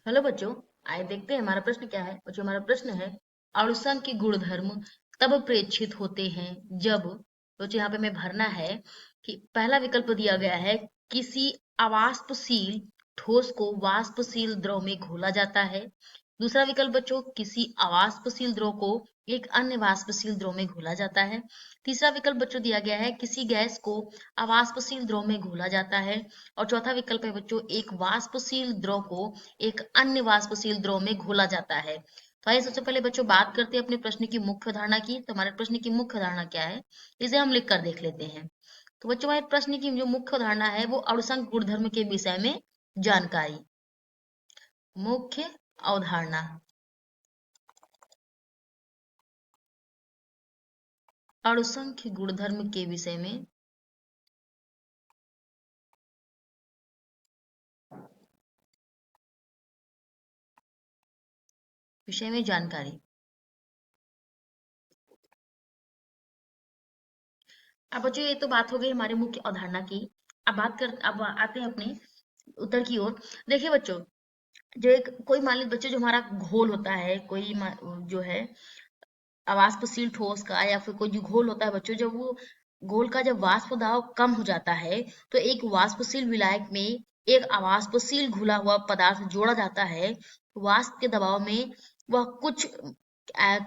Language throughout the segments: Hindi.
हेलो बच्चों, आइए देखते हैं हमारा प्रश्न क्या है। बच्चों, हमारा प्रश्न है अणुसंघ के गुणधर्म तब प्रेक्षित होते हैं जब। बच्चों, यहाँ पे हमें भरना है कि पहला विकल्प दिया गया है, किसी अवाष्पशील ठोस को वाष्पशील द्रव में घोला जाता है। दूसरा विकल्प बच्चों, किसी अवाष्पशील द्रव को एक अन्य वाष्पशील द्रव में घोला जाता है। तीसरा विकल्प बच्चों दिया गया है, किसी गैस को अवाष्पशील द्रव में घोला जाता है। और चौथा विकल्प है बच्चों, एक वाष्पशील द्रव को एक अन्य वाष्पशील द्रव में घोला जाता है। तो आइए सबसे पहले बच्चों बात करते हैं अपने प्रश्न की मुख्य धारणा की। तो हमारे प्रश्न की मुख्य धारणा क्या है, इसे हम लिख कर देख लेते हैं। तो बच्चों, हमारे प्रश्न की जो मुख्य धारणा है वो अणुसंघ गुणधर्म के विषय में जानकारी। मुख्य अवधारणा, अणुसंघ गुणधर्म के विषय में जानकारी। अब बच्चों, ये तो बात हो गई हमारे मुख्य अवधारणा की। अब आते हैं अपने उत्तर की ओर। देखिए बच्चों, जो एक कोई मान लीजिए बच्चे, जो हमारा घोल होता है, जो है अवाष्पशील ठोस का या फिर कोई जो घोल होता है बच्चों, जब वो घोल का जब वाष्प दाब कम हो जाता है तो एक वाष्पशील विलायक में एक अवाष्पशील घुला हुआ पदार्थ जोड़ा जाता है। वाष्प के दबाव में वह कुछ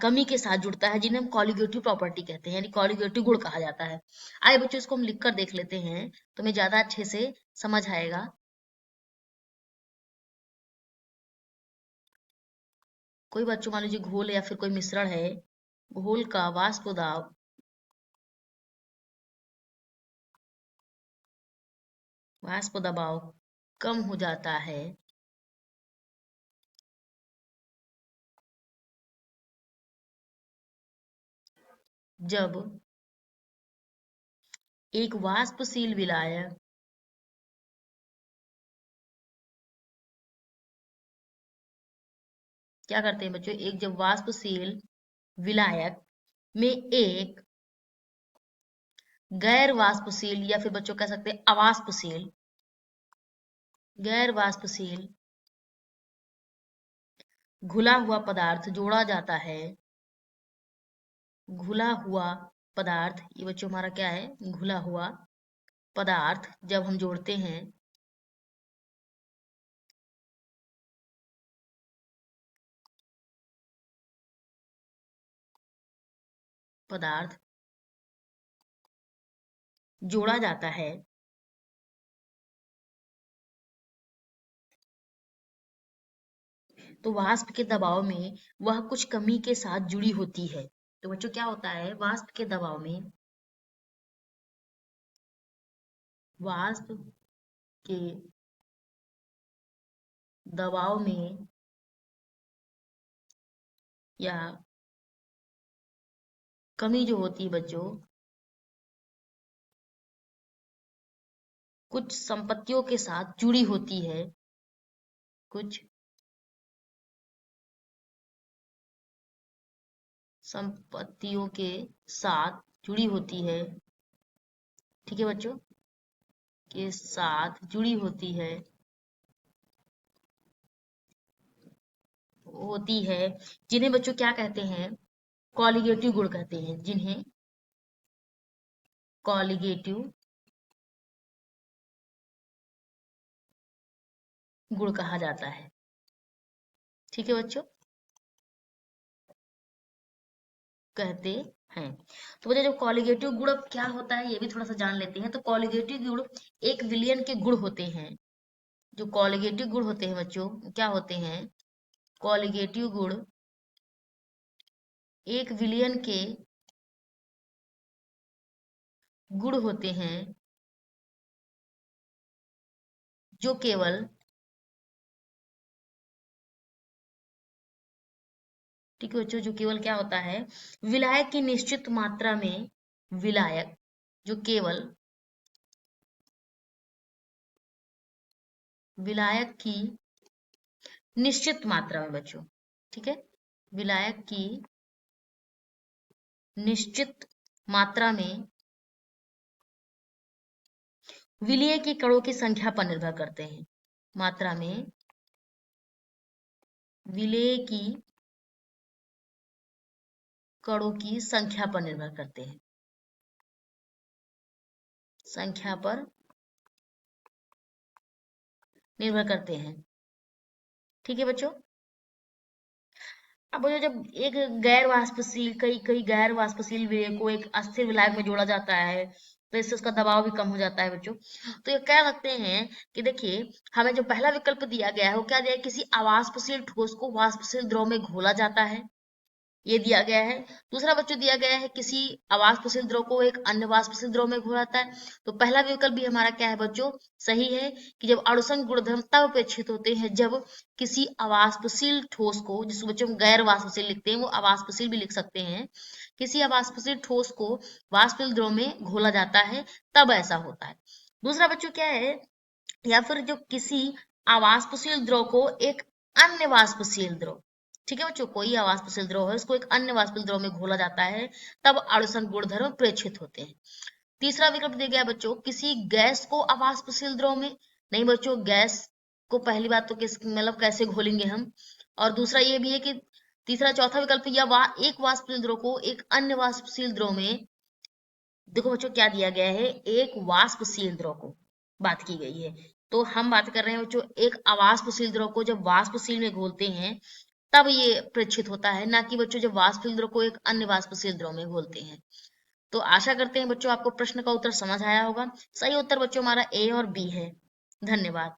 कमी के साथ जुड़ता है, जिन्हें हम कॉलिगेटिव प्रॉपर्टी कहते हैं, यानी कॉलिगेटिव गुण कहा जाता है। आइए बच्चों, इसको हम लिख कर देख लेते हैं तो हमें ज्यादा अच्छे से समझ आएगा। कोई बच्चों मान लीजिए घोल या फिर कोई मिश्रण है, घोल का वाष्प दबाव कम हो जाता है जब एक वाष्पशील विलायक क्या करते हैं बच्चों, एक जब वाष्पशील विलायक में एक गैर वाष्पशील या फिर बच्चों कह सकते हैं अवाष्पशील, गैर वाष्पशील घुला हुआ पदार्थ जोड़ा जाता है। घुला हुआ पदार्थ, ये बच्चों हमारा क्या है, घुला हुआ पदार्थ जब हम जोड़ते हैं, पदार्थ जोड़ा जाता है तो वाष्प के दबाव में वह कुछ कमी के साथ जुड़ी होती है। तो बच्चों क्या होता है, वाष्प के दबाव में या कमी जो होती है बच्चों, कुछ संपत्तियों के साथ जुड़ी होती है, कुछ संपत्तियों के साथ जुड़ी होती है। ठीक है बच्चों, के साथ जुड़ी होती है जिन्हें बच्चों क्या कहते हैं, कॉलिगेटिव गुण कहते हैं, जिन्हें कॉलिगेटिव गुण कहा जाता है। ठीक है बच्चों, कहते हैं। तो बच्चों, जो कॉलिगेटिव गुण अब क्या होता है ये भी थोड़ा सा जान लेते हैं। तो कॉलिगेटिव गुण एक विलयन के गुण होते हैं। जो कॉलिगेटिव गुण होते हैं बच्चों, क्या होते हैं, कॉलिगेटिव गुण एक विलयन के गुण होते हैं जो केवल, ठीक है बच्चों, जो केवल क्या होता है, विलायक की निश्चित मात्रा में, विलायक जो केवल विलायक की निश्चित मात्रा में बच्चों, ठीक है, विलायक की निश्चित मात्रा में विलय के कणों की संख्या पर निर्भर करते हैं। मात्रा में विलेय की कणों की संख्या पर निर्भर करते हैं, संख्या पर निर्भर करते हैं। ठीक है बच्चों। अब जब एक गैर वाष्पशील कई कई गैर वाष्पशील विलेय को एक अस्थिर विलायक में जोड़ा जाता है तो इससे उसका दबाव भी कम हो जाता है बच्चों। तो ये कह सकते हैं कि देखिए हमें जो पहला विकल्प दिया गया है वो क्या दिया है, किसी अवाष्पशील ठोस को वाष्पशील द्रव में घोला जाता है, ये दिया गया है। दूसरा बच्चों दिया गया है किसी अवाष्पशील द्रव को एक अन्य वाष्पशील द्रव में घोलाता है। तो पहला विकल्प भी हमारा क्या है बच्चों, सही है कि जब अणुसंघ गुणधर्म तब अपेक्षित होते हैं जब किसी अवाष्पशील ठोस को, जिसको बच्चों हम गैर वाष्पशील लिखते हैं वो अवाष्पशील भी लिख सकते हैं, किसी अवाष्पशील ठोस को वाष्पशील द्रव में घोला जाता है तब ऐसा होता है। दूसरा बच्चों क्या है, या फिर जो किसी अवाष्पशील द्रव को एक अन्य वाष्पशील द्रव, ठीक है बच्चों, कोई अवाष्पशील द्रव है उसको एक अन्य वाष्पशील द्रव में घोला जाता है तब अणुसंघ गुणधर्म प्रेक्षित होते हैं। तीसरा विकल्प दिया गया बच्चों किसी गैस को अवाष्पशील द्रव में, नहीं बच्चों गैस को पहली बात तो किस मतलब कैसे घोलेंगे हम, और दूसरा ये भी है कि तीसरा चौथा विकल्प या एक वाष्पशील द्रव को एक अन्य वाष्पशील द्रव में, देखो बच्चों क्या दिया गया है, एक वाष्पशील द्रव को बात की गई है। तो हम बात कर रहे हैं बच्चों एक अवाष्पशील द्रव को जब वाष्पशील में घोलते हैं तब ये प्रेक्षित होता है, ना कि बच्चों जब वाष्पशील द्रव को एक अन्य वाष्पशील द्रव में घोलते हैं। तो आशा करते हैं बच्चों आपको प्रश्न का उत्तर समझ आया होगा। सही उत्तर बच्चों हमारा ए और बी है। धन्यवाद।